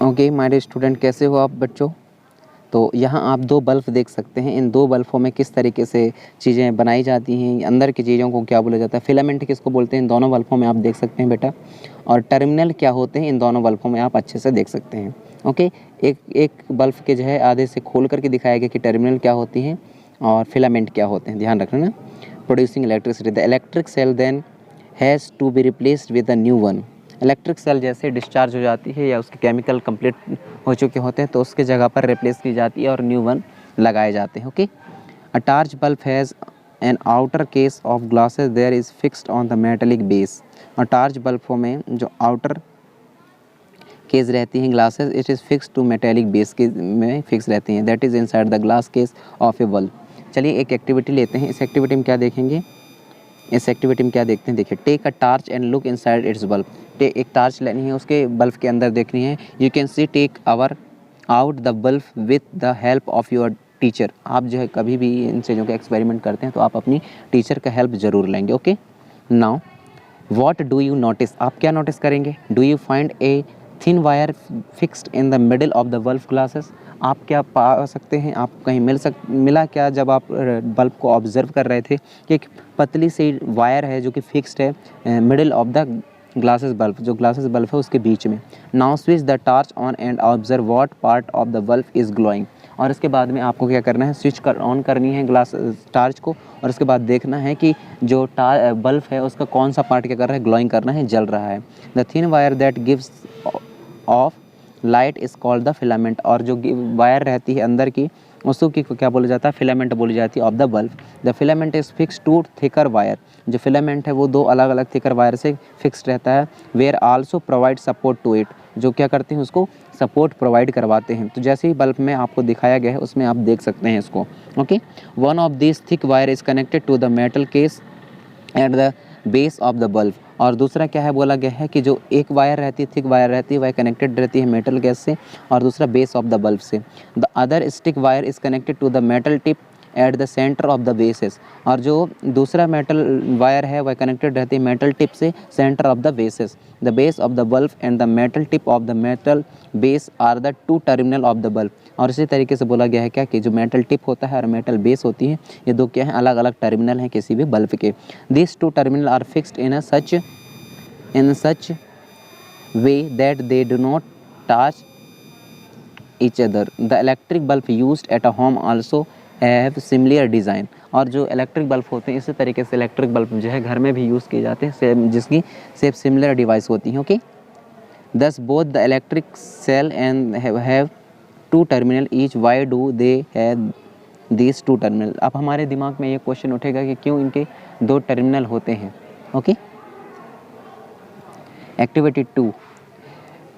Okay my dear student, कैसे हो आप बच्चों। तो यहाँ आप दो बल्ब देख सकते हैं। इन दो बल्बों में किस तरीके से चीज़ें बनाई जाती हैं, अंदर की चीज़ों को क्या बोला जाता है, फिलामेंट किसको बोलते हैं, इन दोनों बल्बों में आप देख सकते हैं बेटा। और टर्मिनल क्या होते हैं, इन दोनों बल्बों में आप अच्छे से देख सकते हैं। ओके, एक बल्ब के जो है आधे से खोल करके दिखाया गया कि टर्मिनल क्या होती हैं और फिलामेंट क्या होते हैं, ध्यान रखना ना। Producing electricity, the electric cell then has to be replaced with a new one. Electric cell जैसे डिस्चार्ज हो जाती है या उसके केमिकल कंप्लीट हो चुके होते हैं तो उसके जगह पर रिप्लेस की जाती है और न्यू वन लगाए जाते हैं। Okay, a torch bulb has an outer case of glasses there is fixed on the metallic base. और टार्च बल्बों में जो आउटर केस रहती हैं glasses, it is fix to metallic base के में फिक्स रहती हैं, that is inside the glass case of a bulb. चलिए एक एक्टिविटी लेते हैं। इस एक्टिविटी में क्या देखेंगे, इस एक्टिविटी में क्या देखते हैं, देखिए take a torch and look inside its bulb. एक टार्च लेनी है, उसके बल्ब के अंदर देखनी है। You can see take our out the bulb with the help of your teacher. आप जो है कभी भी इन चीज़ों का एक्सपेरिमेंट करते हैं तो आप अपनी टीचर का हेल्प ज़रूर लेंगे। Okay, now what do you notice, आप क्या नोटिस करेंगे। Do you find a thin wire fixed in the middle of the bulb glasses. आप क्या पा सकते हैं, आप कहीं मिला क्या जब आप बल्ब को ऑब्जर्व कर रहे थे कि एक पतली सी वायर है जो कि फिक्स्ड है middle of the glasses bulb, जो ग्लासेस बल्ब है उसके बीच में। Now switch the torch on and observe what part of the bulb is glowing. और इसके बाद में आपको क्या करना है, स्विच ऑन करनी है ग्लास टार्च को और उसके बाद देखना है कि जो बल्ब है उसका कौन सा पार्ट क्या कर रहा है, ग्लोइंग करना है, जल रहा है। The thin wire that gives off light is called the filament. और जो वायर रहती है अंदर की उसको क्या बोला जाता है, फिलामेंट बोली जाती है of the bulb. The filament is fix to thicker wire. जो फिलामेंट है वो दो अलग अलग थिकर वायर से फिक्स्ड रहता है। Where also provide support to it, जो क्या करते हैं उसको सपोर्ट प्रोवाइड करवाते हैं। तो जैसे ही बल्ब में आपको दिखाया गया है उसमें आप देख सकते हैं इसको। Okay, one of this thick wire is connected to the metal case at the base of the bulb. और दूसरा क्या है, बोला गया है कि जो एक वायर रहती है, थिक वायर रहती है, वह कनेक्टेड रहती है मेटल गैस से और दूसरा बेस ऑफ द बल्ब से। The other stick wire is connected to the metal tip at the centre of the bases. और जो दूसरा मेटल वायर है वह कनेक्टेड रहती है मेटल टिप से centre of the bases. The base of the bulb and the metal tip of the metal base are the two terminal of the bulb. और इसी तरीके से बोला गया है क्या कि जो मेटल टिप होता है और मेटल बेस होती है, ये दो क्या हैं, अलग अलग टर्मिनल हैं किसी भी बल्ब के। This two terminal are fixed in such way that they do not touch each other. The electric bulb used at a home also have similar design. और जो इलेक्ट्रिक बल्ब होते हैं इसी तरीके से इलेक्ट्रिक बल्ब जो है घर में भी यूज़ किए जाते हैं, सेम जिसकी सेम सिमिलर डिवाइस होती हैं। Okay, thus both the electric cell and have two terminal each. Why do they have these two terminal? अब हमारे दिमाग में ये क्वेश्चन उठेगा कि क्यों इनके दो टर्मिनल होते हैं। Okay, Activity 2.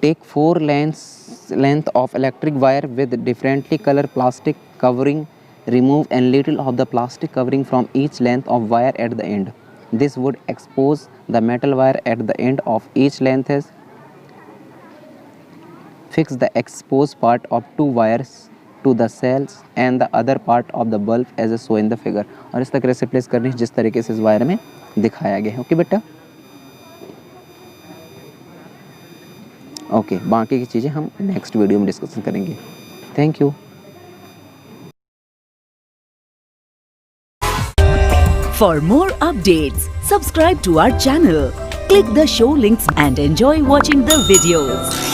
Take 4 length of electric wire with differently colored plastic covering. Remove a little of the plastic covering from each length of wire at the end. This would expose the metal wire at the end of each length. Fix the exposed part of 2 wires to the cells and the other part of the bulb as shown in the figure. और इस तरह से place करनी है जिस तरीके से इस वायर में दिखाया गया है। ओके बेटा, ओके, बाकी की चीज़ें हम नेक्स्ट वीडियो में डिस्कशन करेंगे। Thank you. For more updates, subscribe to our channel, click the show links and enjoy watching the videos.